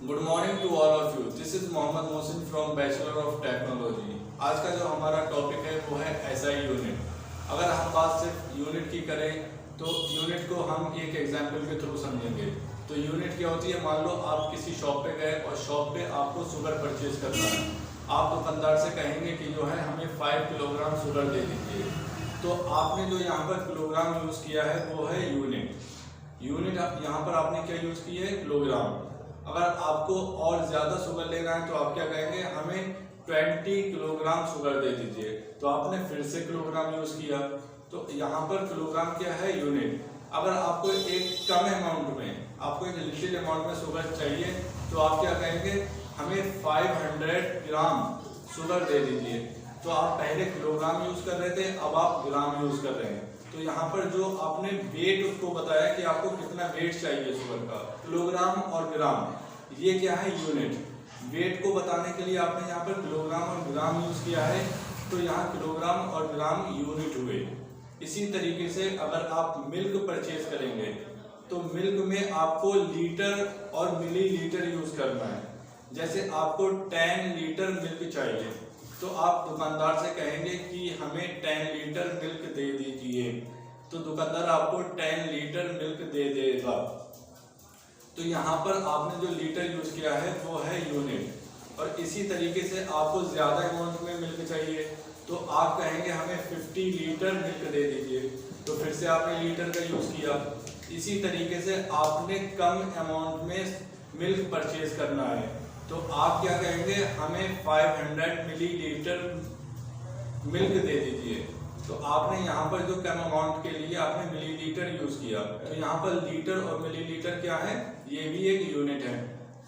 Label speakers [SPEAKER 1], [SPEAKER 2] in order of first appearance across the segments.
[SPEAKER 1] Good morning to all of you. This is Mohammad Mohsin from bachelor of technology. आज का जो हमारा टॉपिक है वो है एसआई यूनिट। अगर हम बात सिर्फ यूनिट की करें तो यूनिट को हम एक एग्जाम्पल के थ्रू समझेंगे। तो यूनिट क्या होती है, मान लो आप किसी शॉप पे गए और शॉप पे आपको शुगर परचेज करना है। आप दुकानदार से कहेंगे कि जो है हमें 5 किलोग्राम शुगर दे दीजिए। तो आपने जो यहाँ पर किलोग्राम यूज़ किया है वो है यूनिट। यहाँ पर आपने क्या यूज़ की है, किलोग्राम। अगर आपको और ज़्यादा शुगर लेना है तो आप क्या कहेंगे, हमें 20 किलोग्राम शुगर दे दीजिए। तो आपने फिर से किलोग्राम यूज़ किया। तो यहाँ पर किलोग्राम क्या है, यूनिट। अगर आपको एक कम अमाउंट में, आपको एक लिटिल अमाउंट में शुगर चाहिए तो आप क्या कहेंगे, हमें 500 ग्राम शुगर दे दीजिए। तो आप पहले किलोग्राम यूज़ कर रहे थे, अब आप ग्राम यूज़ कर रहे हैं। तो यहाँ पर जो आपने वेट उसको बताया कि आपको कितना वेट चाहिए शुगर का, किलोग्राम और ग्राम, ये क्या है, यूनिट। वेट को बताने के लिए आपने यहाँ पर किलोग्राम और ग्राम यूज़ किया है, तो यहाँ किलोग्राम और ग्राम यूनिट हुए। इसी तरीके से अगर आप मिल्क परचेज करेंगे तो मिल्क में आपको लीटर और मिलीलीटर यूज़ करना है। जैसे आपको 10 लीटर मिल्क चाहिए तो आप दुकानदार से कहेंगे कि हमें 10 लीटर मिल्क दे दीजिए। तो दुकानदार आपको 10 लीटर मिल्क दे देगा। तो यहाँ पर आपने जो लीटर यूज़ किया है वो है यूनिट। और इसी तरीके से आपको ज़्यादा अमाउंट में मिल्क चाहिए तो आप कहेंगे हमें 50 लीटर मिल्क दे दीजिए। तो फिर से आपने लीटर का यूज़ किया। इसी तरीके से आपने कम अमाउंट में मिल्क परचेज करना है तो आप क्या कहेंगे, हमें 500 मिलीलीटर मिल्क दे दीजिए। तो आपने यहाँ पर जो कम अमाउंट के लिए आपने मिलीलीटर यूज़ किया। तो यहाँ पर लीटर और मिलीलीटर क्या है, ये भी एक यूनिट है।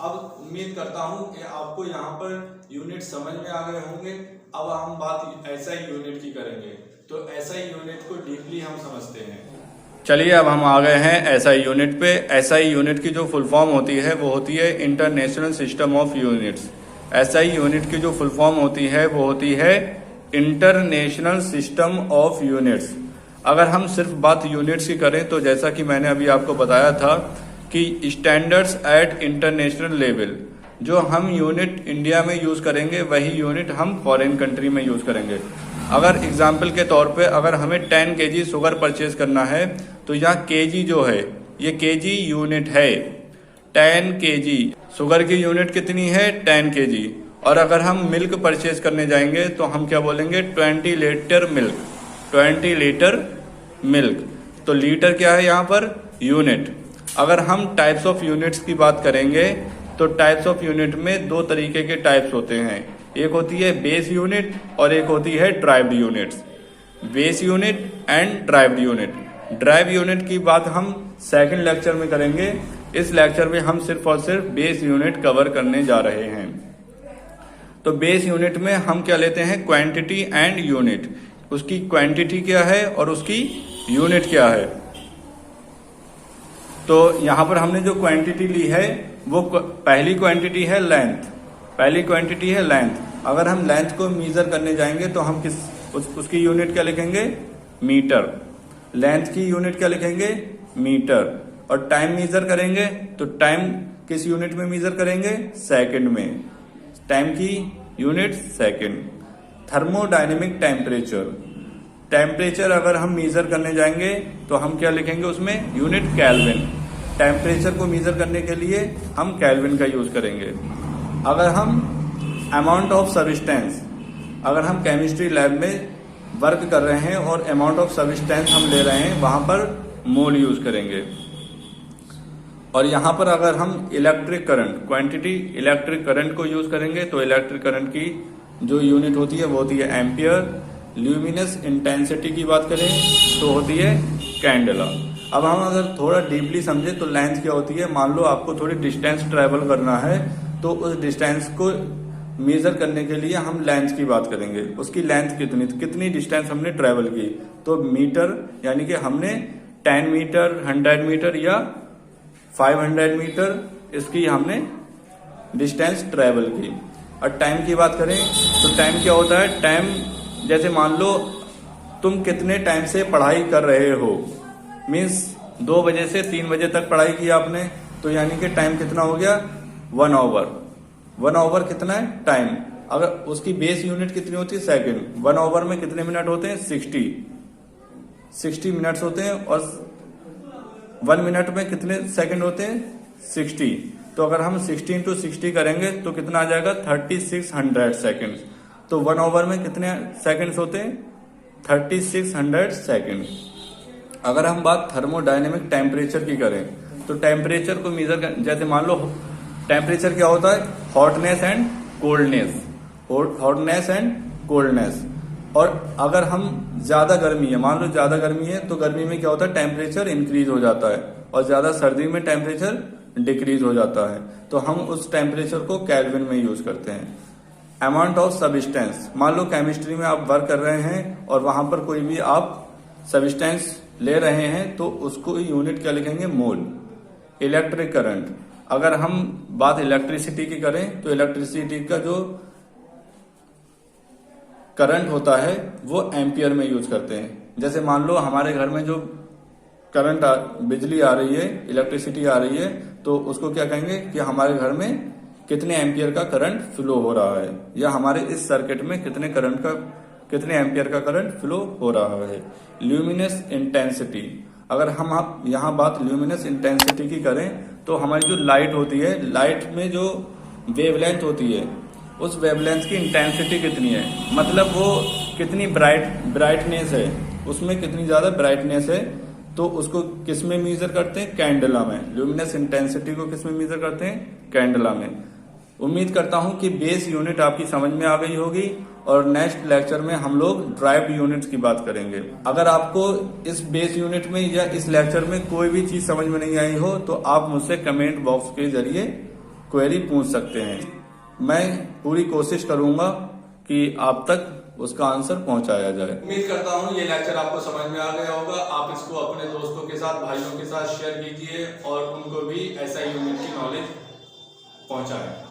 [SPEAKER 1] अब उम्मीद करता हूँ कि आपको यहाँ पर यूनिट समझ में आ गए होंगे। अब हम बात एसआई यूनिट की करेंगे। तो एसआई यूनिट को डीपली हम समझते हैं।
[SPEAKER 2] चलिए अब हम आ गए हैं एसआई यूनिट पे। एसआई यूनिट की जो फुल फॉर्म होती है वो होती है international system of units. SI unit की जो फुल फॉर्म होती है वो होती है इंटरनेशनल सिस्टम ऑफ यूनिट्स। अगर हम सिर्फ बात यूनिट्स की करें तो जैसा कि मैंने अभी आपको बताया था कि स्टैंडर्ड्स एट इंटरनेशनल लेवल, जो हम यूनिट इंडिया में यूज़ करेंगे वही यूनिट हम फॉरेन कंट्री में यूज़ करेंगे। अगर एग्जाम्पल के तौर पे अगर हमें 10 kg शुगर परचेज करना है तो यहाँ kg जो है ये kg यूनिट है। 10 kg शुगर की यूनिट कितनी है, 10 kg। और अगर हम मिल्क परचेज करने जाएंगे तो हम क्या बोलेंगे, 20 लीटर मिल्क। 20 लीटर मिल्क, तो लीटर क्या है यहाँ पर, यूनिट। अगर हम टाइप्स ऑफ यूनिट्स की बात करेंगे तो टाइप्स ऑफ यूनिट में 2 तरीके के टाइप्स होते हैं। एक होती है बेस यूनिट और एक होती है derived units. Base unit and derived unit. Drive unit की बात हम सेकंड लेक्चर में करेंगे। इस लेक्चर में हम सिर्फ और सिर्फ बेस यूनिट कवर करने जा रहे हैं। तो बेस यूनिट में हम क्या लेते हैं, क्वांटिटी एंड यूनिट। उसकी क्वांटिटी क्या है और उसकी यूनिट क्या है। तो यहाँ पर हमने जो क्वांटिटी ली है वो पहली क्वांटिटी है लेंथ। पहली क्वांटिटी है लेंथ। अगर हम लेंथ को मीजर करने जाएंगे तो हम उसकी यूनिट क्या लिखेंगे, मीटर। लेंथ की यूनिट क्या लिखेंगे, मीटर। और टाइम मीजर करेंगे तो टाइम किस यूनिट में मीजर करेंगे, सेकंड में। टाइम की unit second. Thermodynamic temperature. Temperature अगर हम मीजर करने जाएंगे तो हम क्या लिखेंगे उसमें, यूनिट केल्विन। टेम्परेचर को मीजर करने के लिए हम केल्विन का यूज करेंगे। अगर हम अमाउंट ऑफ सब्सटेंस, अगर हम केमिस्ट्री लैब में वर्क कर रहे हैं और अमाउंट ऑफ सब्सटेंस हम ले रहे हैं, वहां पर मोल यूज करेंगे। और यहाँ पर अगर हम electric current, quantity electric current को यूज करेंगे तो इलेक्ट्रिक करंट की जो यूनिट होती है वो होती है एम्पियर। ल्यूमिनस इंटेंसिटी की बात करें तो होती है कैंडेला। अब हम अगर थोड़ा डीपली समझे तो लेंथ क्या होती है, मान लो आपको थोड़ी डिस्टेंस ट्रेवल करना है तो उस डिस्टेंस को मेजर करने के लिए हम लेंथ की बात करेंगे। उसकी लेंथ कितनी डिस्टेंस हमने ट्रेवल की, तो मीटर, यानी कि हमने 10 मीटर, 100 मीटर या 500 मीटर इसकी हमने डिस्टेंस ट्रेवल की। और टाइम की बात करें तो टाइम क्या होता है, टाइम जैसे मान लो तुम कितने टाइम से पढ़ाई कर रहे हो, मीन्स 2 बजे से 3 बजे तक पढ़ाई की आपने, तो यानी कि टाइम कितना हो गया 1 आवर। 1 आवर कितना है? टाइम। अगर उसकी बेस यूनिट कितनी होती है? सेकंड। 1 आवर में कितने मिनट होते हैं? 60 मिनट्स होते हैं। और 1 मिनट में कितने सेकंड होते हैं? 60। तो अगर हम 60 इंटू 60 करेंगे तो कितना आ जाएगा? 3600 सेकंड। तो 1 आवर में कितने सेकंड्स होते हैं? 3600 सेकंड। अगर हम बात थर्मोडायनेमिक टेम्परेचर की करें तो टेम्परेचर को मेजर कर, जैसे मान लो टेम्परेचर क्या होता है? Hotness and coldness. Hotness and coldness. और अगर हम ज्यादा गर्मी है, मान लो ज्यादा गर्मी है, तो गर्मी में क्या होता है? टेम्परेचर इंक्रीज हो जाता है। और ज्यादा सर्दी में टेम्परेचर डिक्रीज हो जाता है। तो हम उस टेम्परेचर को केल्विन में यूज करते हैं। अमाउंट ऑफ सब्सटेंस, मान लो केमिस्ट्री में आप वर्क कर रहे हैं और वहां पर कोई भी आप सब्सटेंस ले रहे हैं तो उसको यूनिट क्या लिखेंगे? मोल। इलेक्ट्रिक करंट, अगर हम बात इलेक्ट्रिसिटी की करें तो इलेक्ट्रिसिटी का जो करंट होता है वो एम्पियर में यूज करते हैं। जैसे मान लो हमारे घर में जो करंट बिजली आ रही है, इलेक्ट्रिसिटी आ रही है, तो उसको क्या कहेंगे कि हमारे घर में कितने एम्पियर का करंट फ्लो हो रहा है, या हमारे इस सर्किट में कितने एम्पियर का करंट फ्लो हो रहा है। ल्यूमिनस इंटेंसिटी, अगर हम आप यहाँ बात ल्यूमिनस इंटेंसिटी की करें तो हमारी जो लाइट होती है, लाइट में जो वेवलेंथ होती है, उस वेवलेंथ की इंटेंसिटी कितनी है, मतलब वो कितनी ब्राइटनेस है, उसमें कितनी ज्यादा ब्राइटनेस है, तो उसको किस में मेजर करते हैं? कैंडला में। ल्यूमिनस इंटेंसिटी को किस में मेजर करते हैं? कैंडला में। उम्मीद करता हूं कि बेस यूनिट आपकी समझ में आ गई होगी और नेक्स्ट लेक्चर में हम लोग ड्राइव्ड यूनिट्स की बात करेंगे। अगर आपको इस बेस यूनिट में या इस लेक्चर में कोई भी चीज समझ में नहीं आई हो तो आप मुझसे कमेंट बॉक्स के जरिए क्वेरी पूछ सकते हैं। मैं पूरी कोशिश करूंगा कि आप तक उसका आंसर पहुंचाया जाए।
[SPEAKER 1] उम्मीद करता हूँ ये लेक्चर आपको समझ में आ गया होगा। आप इसको अपने दोस्तों के साथ, भाइयों के साथ शेयर कीजिए और उनको भी ऐसा यूनिट की नॉलेज पहुंचाएं।